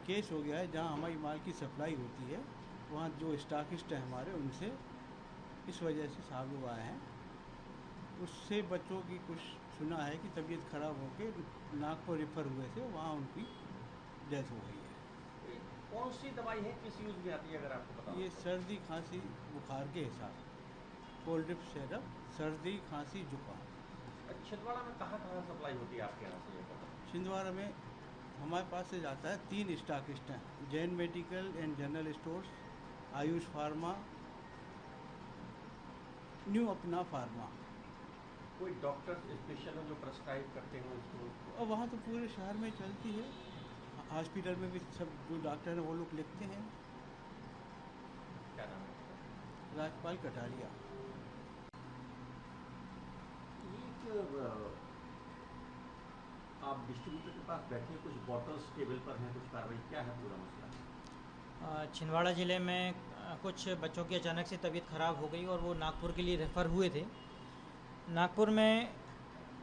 Case हो गया है जहाँ हमारी माल की सप्लाई होती है, वहाँ जो स्टॉकिस्ट हैं हमारे, उनसे इस वजह से साहब लोग आए हैं। उससे बच्चों की कुछ सुना है कि तबीयत खराब होकर नागपुर रेफर हुए थे, वहाँ उनकी डेथ हो गई है। कौन सी दवाई है, किस यूज में आती है, अगर आपको पता हो ये तो? सर्दी खांसी बुखार के हिसाब, कोल्ड ड्रिप सिरप, सर्दी खांसी जुकाम। छिंदवाड़ा में कहाँ कहाँ सप्लाई होती है आपके यहाँ से ये? छिंदवाड़ा में हमारे पास से जाता है 3 स्टॉकिस्ट हैं, Jain medical and general stores, Ayush pharma, new अपना फार्मा। कोई डॉक्टर स्पेशल है जो प्रेस्क्राइब करते हैं उसको? और वहाँ तो पूरे शहर में चलती है, हॉस्पिटल में भी सब जो डॉक्टर हैं वो लोग लिखते हैं। क्या नाम है उसका? राजपाल कटारिया। एक आप डिस्ट्रीब्यूटर के पास बैठे, कुछ बॉटल्स टेबल पर हैं, कुछ कार्रवाई, क्या है पूरा मसला? छिंदवाड़ा ज़िले में कुछ बच्चों की अचानक से तबीयत ख़राब हो गई और वो नागपुर के लिए रेफ़र हुए थे। नागपुर में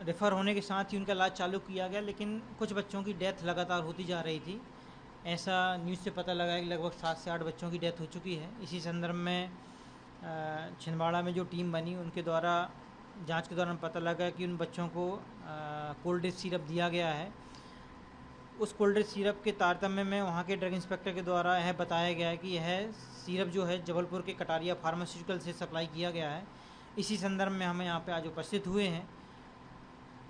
रेफ़र होने के साथ ही उनका इलाज चालू किया गया, लेकिन कुछ बच्चों की डेथ लगातार होती जा रही थी। ऐसा न्यूज़ से पता लगा है कि लगभग 7 से 8 बच्चों की डेथ हो चुकी है। इसी संदर्भ में छिंदवाड़ा में जो टीम बनी, उनके द्वारा जांच के दौरान पता लगा कि उन बच्चों को कोल्ड ड्रिप सिरप दिया गया है। उस कोल्ड ड्रिप सिरप के तारतम्य में वहाँ के ड्रग इंस्पेक्टर के द्वारा यह बताया गया है कि यह सिरप जो है जबलपुर के कटारिया फार्मास्यूटिकल से सप्लाई किया गया है। इसी संदर्भ में हम यहाँ पे आज उपस्थित हुए हैं।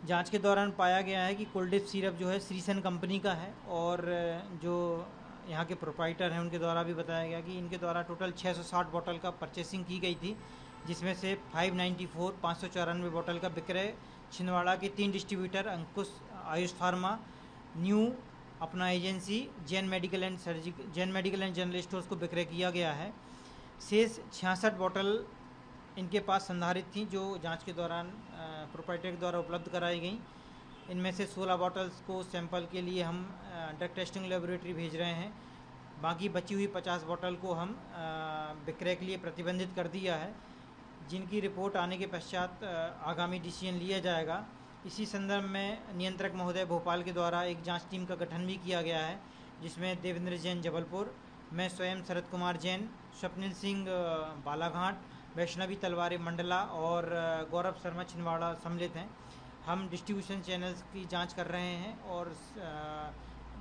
जांच के दौरान पाया गया है कि कोल्ड ड्रिप सिरप जो है श्रीसन कंपनी का है, और जो यहाँ के प्रोप्राइटर हैं उनके द्वारा भी बताया गया कि इनके द्वारा टोटल 660 बोतल का परचेसिंग की गई थी, जिसमें से 594 बोतल का विक्रय छिंदवाड़ा के 3 डिस्ट्रीब्यूटर अंकुश आयुष फार्मा, न्यू अपना agency, Jain medical and general stores को विक्रय किया गया है। शेष 66 बोतल इनके पास संधारित थी, जो जांच के दौरान प्रोप्राइटर के द्वारा उपलब्ध कराई गई। इनमें से 16 बॉटल्स को सैंपल के लिए हम ड्रग टेस्टिंग लेबोरेटरी भेज रहे हैं। बाकी बची हुई 50 बोतल को हम विक्रय के लिए प्रतिबंधित कर दिया है, जिनकी रिपोर्ट आने के पश्चात आगामी डिसीजन लिया जाएगा। इसी संदर्भ में नियंत्रक महोदय भोपाल के द्वारा एक जांच टीम का गठन भी किया गया है, जिसमें देवेंद्र जैन जबलपुर, मैं स्वयं शरद कुमार जैन, स्वप्निल सिंह बालाघाट, वैष्णवी तलवारे मंडला और गौरव शर्मा छिंदवाड़ा सम्मिलित हैं। हम डिस्ट्रीब्यूशन चैनल्स की जांच कर रहे हैं और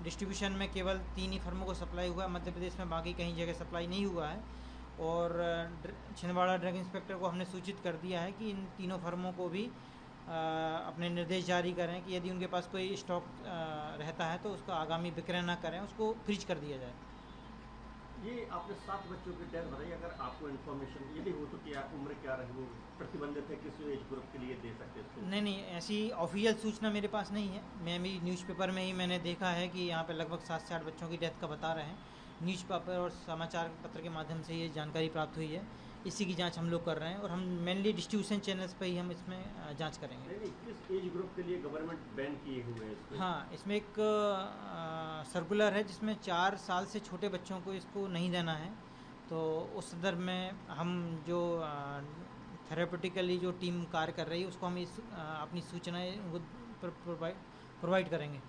डिस्ट्रीब्यूशन में केवल 3 ही फर्मों को सप्लाई हुआ है मध्य प्रदेश में, बाकी कहीं जगह सप्लाई नहीं हुआ है। और छिंदवाड़ा ड्रग इंस्पेक्टर को हमने सूचित कर दिया है कि इन तीनों फर्मों को भी अपने निर्देश जारी करें कि यदि उनके पास कोई स्टॉक रहता है तो उसका आगामी विक्रय न करें, उसको फ्रीज कर दिया जाए। ये आपने 7 बच्चों की डेथ बताई, अगर आपको इन्फॉर्मेशन यदि हो तो क्या उम्र क्या रहे, वो प्रतिबंधित है, किस एज ग्रुप के लिए दे सकते हैं? नहीं, ऐसी ऑफिशियल सूचना मेरे पास नहीं है। मैं भी न्यूज़पेपर में ही मैंने देखा है कि यहाँ पे लगभग 7 से 8 बच्चों की डेथ का बता रहे हैं। न्यूज़पेपर और समाचार पत्र के माध्यम से ये जानकारी प्राप्त हुई है। इसी की जांच हम लोग कर रहे हैं और हम मेनली डिस्ट्रीब्यूशन चैनल्स पे ही हम इसमें जांच करेंगे। नहीं, किस एज ग्रुप के लिए गवर्नमेंट बैन किए हुए हैं इसको? हाँ, इसमें एक सर्कुलर है जिसमें 4 साल से छोटे बच्चों को इसको नहीं देना है। तो उस संदर्भ में हम जो थेरेपेटिकली जो टीम कार्य कर रही है उसको हम इस अपनी सूचनाएं उनको प्रोवाइड करेंगे।